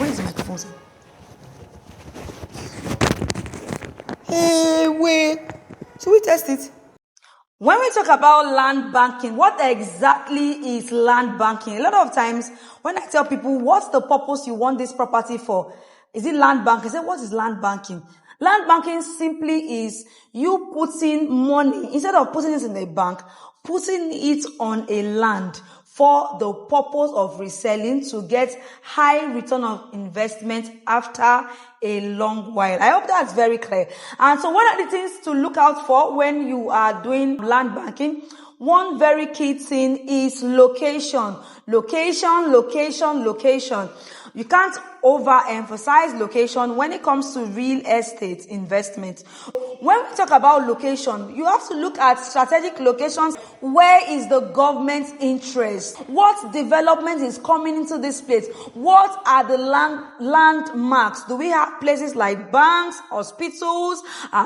Where is the microphone, sir? Hey, wait. Should we test it? When we talk about land banking, what exactly is land banking? A lot of times, when I tell people, what's the purpose you want this property for? Is it land banking? I say, what is land banking? Land banking simply is you putting money, instead of putting it in a bank, putting it on a land for the purpose of reselling to get high return of investment after a long while. I hope that's very clear. And so what are the things to look out for when you are doing land banking? One very key thing is location. Location, location, location. You can't overemphasize location when it comes to real estate investment. When we talk about location, you have to look at strategic locations. Where is the government's interest? What development is coming into this place? What are the landmarks? Do we have places like banks, hospitals,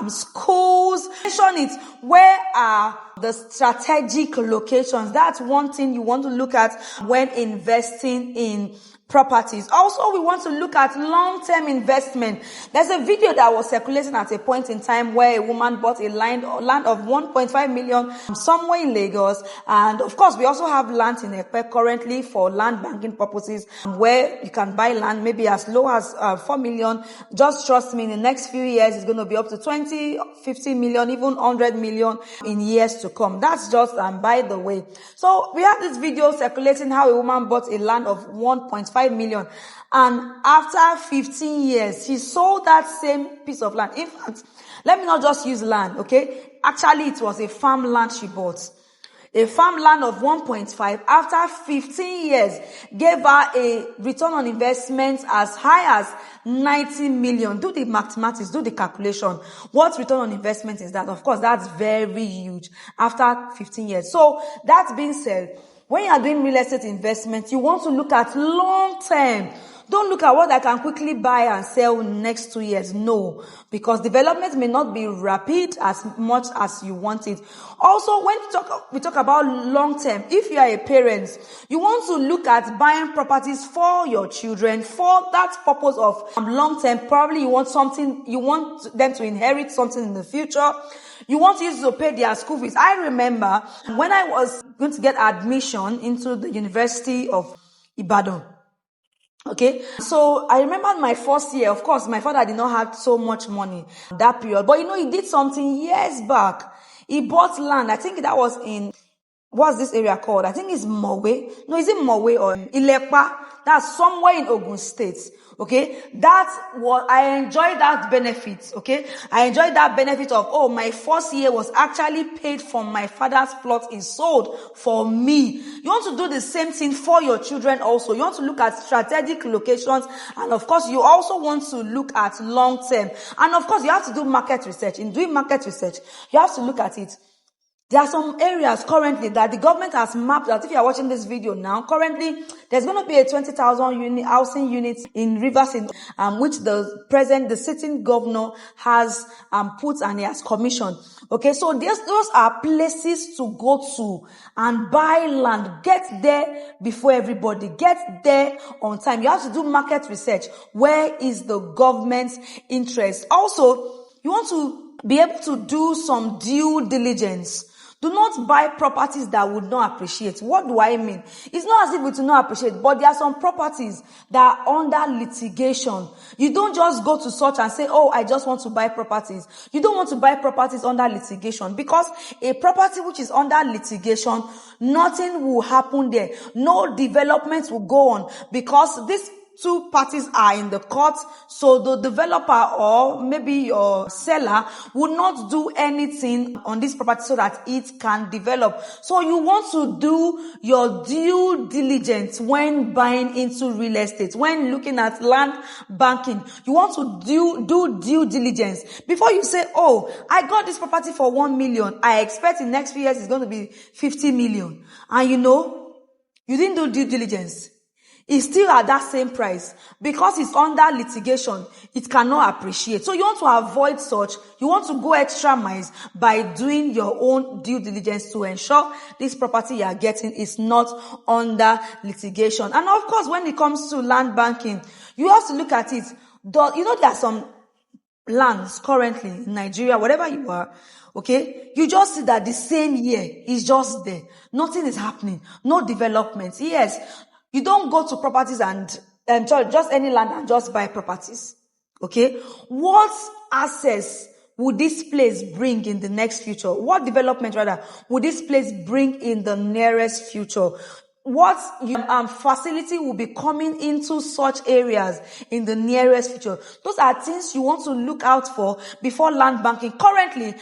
schools? Mention it. Where are the strategic locations? That's one thing you want to look at when investing in properties. Also, we want to look at long-term investment. There's a video that was circulating at a point in time where a woman bought a land of 1.5 million somewhere in Lagos. And of course, we also have land in Epe currently for land banking purposes where you can buy land maybe as low as 4 million. Just trust me, in the next few years, it's going to be up to 20, 50 million, even 100 million in years to come. That's just by the way. So we have this video circulating how a woman bought a land of 1.5 million, and after 15 years she sold that same piece of land. In fact, let me not just use land, okay? Actually, it was a farmland she bought. A farmland of 1.5 after 15 years gave her a return on investment as high as 90 million. Do the mathematics, do the calculation. What return on investment is that? Of course, that's very huge after 15 years. So that being said, when you are doing real estate investment, you want to look at long term. Don't look at what I can quickly buy and sell in the next 2 years. No, because development may not be rapid as much as you want it. Also, when we talk about long term, if you are a parent, you want to look at buying properties for your children for that purpose of long term. Probably you want them to inherit something in the future. You want to use to pay their school fees. I remember when I was going to get admission into the University of Ibadan. Okay, so I remember my first year. Of course, my father did not have so much money that period, but he did something years back. He bought land. I think that was in, what's this area called? I think it's Mowe. No, is it Mowe or Ilepa? That's somewhere in Ogun State. Okay, I enjoyed that benefit. Okay, I enjoyed that benefit of, my first year was actually paid from my father's plot is sold for me. You want to do the same thing for your children also. You want to look at strategic locations, and of course, you also want to look at long term. And of course, you have to do market research. In doing market research, you have to look at it. There are some areas currently that the government has mapped out. If you are watching this video now, currently there's going to be a 20,000 housing units in Rivers, which the sitting governor has put and he has commissioned. Okay, so those are places to go to and buy land. Get there before everybody. Get there on time. You have to do market research. Where is the government's interest? Also, you want to be able to do some due diligence. Do not buy properties that would not appreciate. What do I mean? It's not as if we do not appreciate, but there are some properties that are under litigation. You don't just go to search and say, I just want to buy properties. You don't want to buy properties under litigation, because a property which is under litigation, nothing will happen there. No development will go on, because this two parties are in the court, so the developer or maybe your seller would not do anything on this property so that it can develop. So you want to do your due diligence when buying into real estate, when looking at land banking. You want to do due diligence before you say, I got this property for 1 million. I expect in the next few years it's going to be 50 million. And you didn't do due diligence. It's still at that same price because it's under litigation. It cannot appreciate. So you want to avoid such. You want to go extra miles by doing your own due diligence to ensure this property you are getting is not under litigation. And of course, when it comes to land banking, You have to look at it. You know, there are some lands currently in Nigeria, whatever you are, okay, you just see that the same year is just there. Nothing is happening. No development. Yes, you don't go to properties and just any land and just buy properties. Okay, what access would this place bring in the next future? What development rather would this place bring in the nearest future? What facility will be coming into such areas in the nearest future? Those are things you want to look out for before land banking. Currently,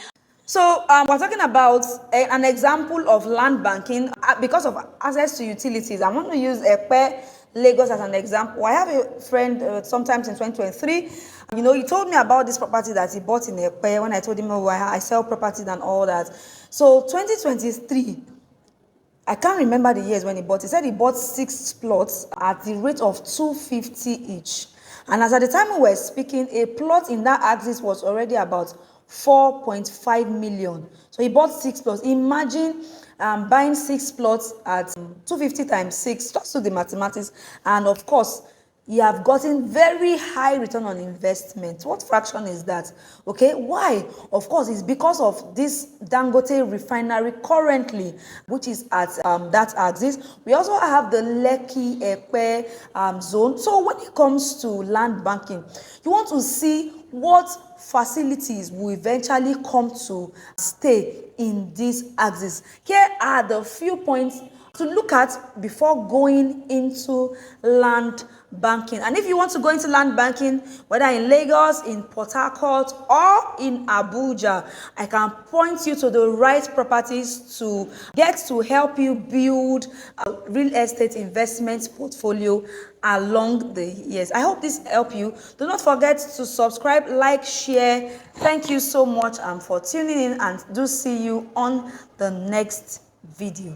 so we're talking about an example of land banking because of access to utilities. I want to use Epe, Lagos as an example. I have a friend sometimes in 2023, you know, he told me about this property that he bought in Epe when I told him, oh, I sell properties and all that. So 2023, I can't remember the years when he bought. He said he bought 6 plots at the rate of 250 each. And as at the time we were speaking, a plot in that axis was already about 4.5 million. So he bought 6 plots. Imagine buying 6 plots at 250 times 6, just do the mathematics. And of course, you have gotten very high return on investment. What fraction is that? Okay, why? Of course, it's because of this Dangote refinery currently, which is at that axis. We also have the Lekki Epe zone. So when it comes to land banking, you want to see what facilities will eventually come to stay in this axis. Here are the few points to look at before going into land banking. And if you want to go into land banking, whether in Lagos, in Port Harcourt, or in Abuja, I can point you to the right properties to get to help you build a real estate investment portfolio along the years. I hope this helped you. Do not forget to subscribe, like, share. Thank you so much for tuning in, and do see you on the next video.